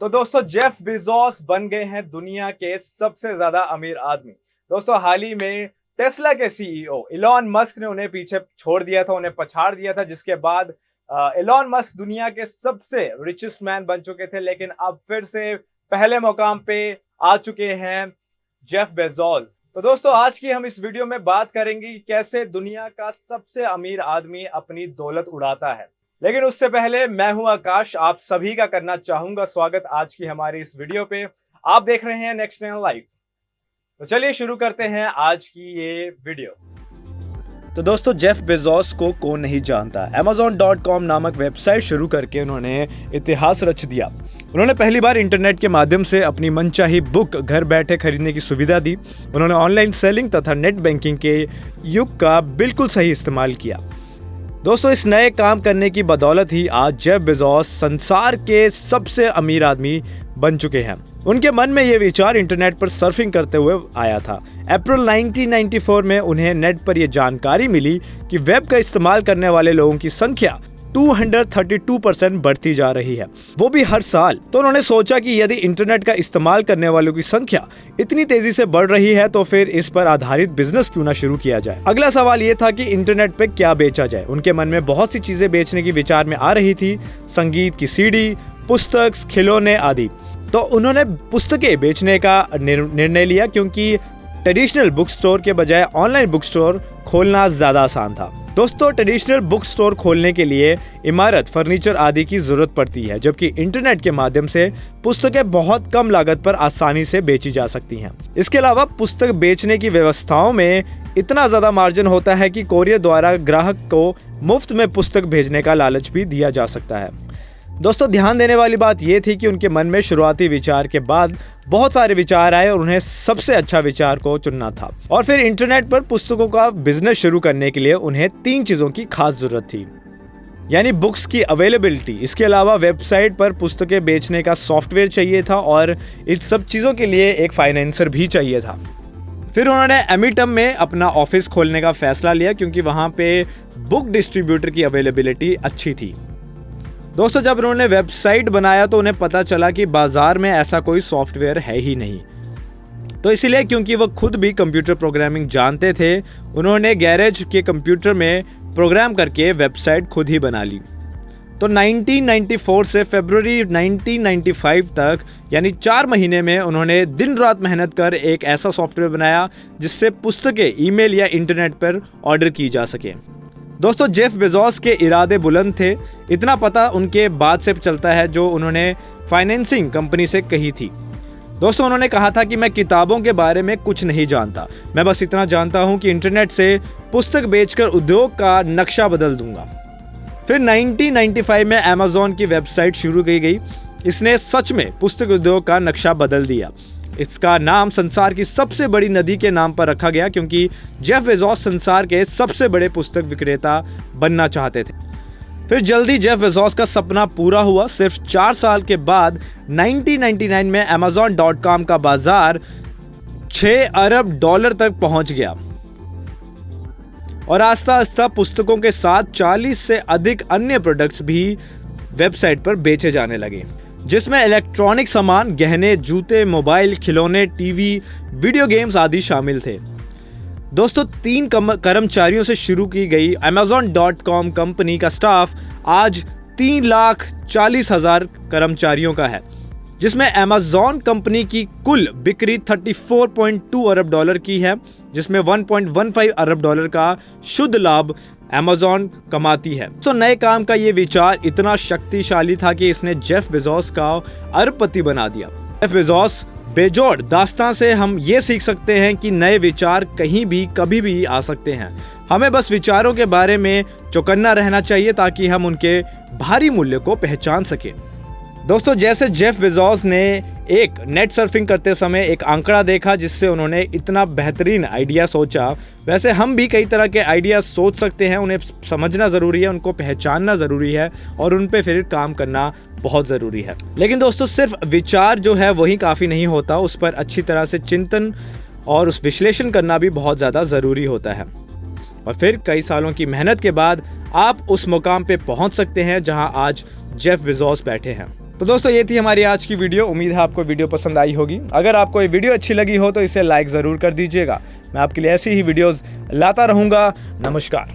तो दोस्तों Jeff Bezos बन गए हैं दुनिया के सबसे ज्यादा अमीर आदमी। दोस्तों हाल ही में टेस्ला के सीईओ इलॉन मस्क ने उन्हें पीछे छोड़ दिया था, उन्हें पछाड़ दिया था, जिसके बाद इलॉन मस्क दुनिया के सबसे रिचेस्ट मैन बन चुके थे। लेकिन अब फिर से पहले मुकाम पे आ चुके हैं जेफ बेजोस। तो दोस्तों आज की हम इस वीडियो में बात करेंगे कि कैसे दुनिया का सबसे अमीर आदमी अपनी दौलत उड़ाता है। लेकिन उससे पहले मैं हूं आकाश, आप सभी का करना चाहूंगा स्वागत आज की हमारी इस वीडियो पे। आप देख रहे हैं नेक्स्ट नाइन लाइव। तो चलिए शुरू करते हैं आज की ये वीडियो। तो दोस्तों जेफ बेजोस को कौन नहीं जानता। Amazon.com नामक वेबसाइट शुरू करके उन्होंने इतिहास रच दिया। उन्होंने पहली बार इंटरनेट के माध्यम से अपनी मनचाही बुक घर बैठे खरीदने की सुविधा दी। उन्होंने ऑनलाइन सेलिंग तथा नेट बैंकिंग के युग का बिल्कुल सही इस्तेमाल किया। दोस्तों इस नए काम करने की बदौलत ही आज जेफ बेजोस संसार के सबसे अमीर आदमी बन चुके हैं। उनके मन में ये विचार इंटरनेट पर सर्फिंग करते हुए आया था। अप्रैल 1994 में उन्हें नेट पर यह जानकारी मिली कि वेब का इस्तेमाल करने वाले लोगों की संख्या 232% बढ़ती जा रही है, वो भी हर साल। तो उन्होंने सोचा कि यदि इंटरनेट का इस्तेमाल करने वालों की संख्या इतनी तेजी से बढ़ रही है तो फिर इस पर आधारित बिजनेस क्यों ना शुरू किया जाए। अगला सवाल ये था कि इंटरनेट पे क्या बेचा जाए। उनके मन में बहुत सी चीजें बेचने की विचार में आ रही थी, संगीत की सीडी, पुस्तक, खिलौने आदि। तो उन्होंने पुस्तकें बेचने का निर्णय लिया, क्योंकि ट्रेडिशनल बुक स्टोर के बजाय ऑनलाइन बुक स्टोर खोलना ज्यादा आसान था। दोस्तों ट्रेडिशनल बुक स्टोर खोलने के लिए इमारत, फर्नीचर आदि की जरूरत पड़ती है, जबकि इंटरनेट के माध्यम से पुस्तकें बहुत कम लागत पर आसानी से बेची जा सकती हैं। इसके अलावा पुस्तक बेचने की व्यवस्थाओं में इतना ज्यादा मार्जिन होता है कि कोरियर द्वारा ग्राहक को मुफ्त में पुस्तक भेजने का लालच भी दिया जा सकता है। दोस्तों ध्यान देने वाली बात यह थी कि उनके मन में शुरुआती विचार के बाद बहुत सारे विचार आए और उन्हें सबसे अच्छा विचार को चुनना था। और फिर इंटरनेट पर पुस्तकों का बिजनेस शुरू करने के लिए उन्हें 3 चीजों की खास जरूरत थी, यानी बुक्स की अवेलेबिलिटी, इसके अलावा वेबसाइट पर पुस्तकें बेचने का सॉफ्टवेयर चाहिए था और इन सब चीजों के लिए एक फाइनेंसर भी चाहिए था। फिर उन्होंने एमिटम में अपना ऑफिस खोलने का फैसला लिया, क्योंकि वहां पे बुक डिस्ट्रीब्यूटर की अवेलेबिलिटी अच्छी थी। दोस्तों जब उन्होंने वेबसाइट बनाया तो उन्हें पता चला कि बाजार में ऐसा कोई सॉफ्टवेयर है ही नहीं। तो इसीलिए, क्योंकि वो खुद भी कंप्यूटर प्रोग्रामिंग जानते थे, उन्होंने गैरेज के कंप्यूटर में प्रोग्राम करके वेबसाइट खुद ही बना ली। तो 1994 से फरवरी 1995 तक, यानी 4 महीने में उन्होंने दिन रात मेहनत कर एक ऐसा सॉफ्टवेयर बनाया जिससे पुस्तकें ईमेल या इंटरनेट पर ऑर्डर की जा सके। दोस्तों जेफ बेजोस के इरादे बुलंद थे, इतना पता उनके बाद से चलता है जो उन्होंने फाइनेंसिंग कंपनी से कही थी। दोस्तों उन्होंने कहा था कि मैं किताबों के बारे में कुछ नहीं जानता, मैं बस इतना जानता हूं कि इंटरनेट से पुस्तक बेचकर उद्योग का नक्शा बदल दूंगा। फिर 1995 में Amazon की वेबसाइट शुरू की गई। इसने सच में पुस्तक उद्योग का नक्शा बदल दिया। इसका नाम संसार की सबसे बड़ी नदी के नाम पर रखा गया, क्योंकि जेफ बेजोस संसार के सबसे बड़े पुस्तक विक्रेता बनना चाहते थे। फिर जल्दी जेफ बेजोस का सपना पूरा हुआ। सिर्फ 4 साल के बाद 1999 में Amazon.com का बाजार $6 अरब तक पहुंच गया और आस्ता आस्ता पुस्तकों के साथ 40 से अधिक अन्य प्रोडक्ट्स भी वेबसाइट पर बेचे जाने लगे, जिसमें इलेक्ट्रॉनिक सामान, गहने, जूते, मोबाइल, खिलौने, टीवी, वीडियो गेम्स आदि शामिल थे। दोस्तों 3 कर्मचारियों से शुरू की गई Amazon.com कंपनी का स्टाफ आज 3,40,000 कर्मचारियों का है, जिसमें Amazon कंपनी की कुल बिक्री $34.2 अरब की है, जिसमें $1.15 अरब का शुद्ध लाभ Amazon कमाती है। तो नए काम का ये विचार इतना शक्तिशाली था कि इसने जेफ बेजोस का अरबपति बना दिया। जेफ बेजोस बेजोड़ दास्तां से हम ये सीख सकते हैं कि नए विचार कहीं भी कभी भी आ सकते हैं। हमें बस विचारों के बारे में चौकन्ना रहना चाहिए ताकि हम उनके भारी मूल्य को पहचान सकें। दोस्तों जैसे जेफ बेजोस ने एक नेट सर्फिंग करते समय एक आंकड़ा देखा जिससे उन्होंने इतना बेहतरीन आइडिया सोचा, वैसे हम भी कई तरह के आइडिया सोच सकते हैं। उन्हें समझना ज़रूरी है, उनको पहचानना ज़रूरी है और उन पे फिर काम करना बहुत ज़रूरी है। लेकिन दोस्तों सिर्फ विचार जो है वही काफ़ी नहीं होता, उस पर अच्छी तरह से चिंतन और उस विश्लेषण करना भी बहुत ज़्यादा ज़रूरी होता है। और फिर कई सालों की मेहनत के बाद आप उस मुकाम पे पहुंच सकते हैं जहां आज जेफ बेजोस बैठे हैं। तो दोस्तों ये थी हमारी आज की वीडियो। उम्मीद है आपको वीडियो पसंद आई होगी। अगर आपको ये वीडियो अच्छी लगी हो तो इसे लाइक ज़रूर कर दीजिएगा। मैं आपके लिए ऐसी ही वीडियोस लाता रहूँगा। नमस्कार।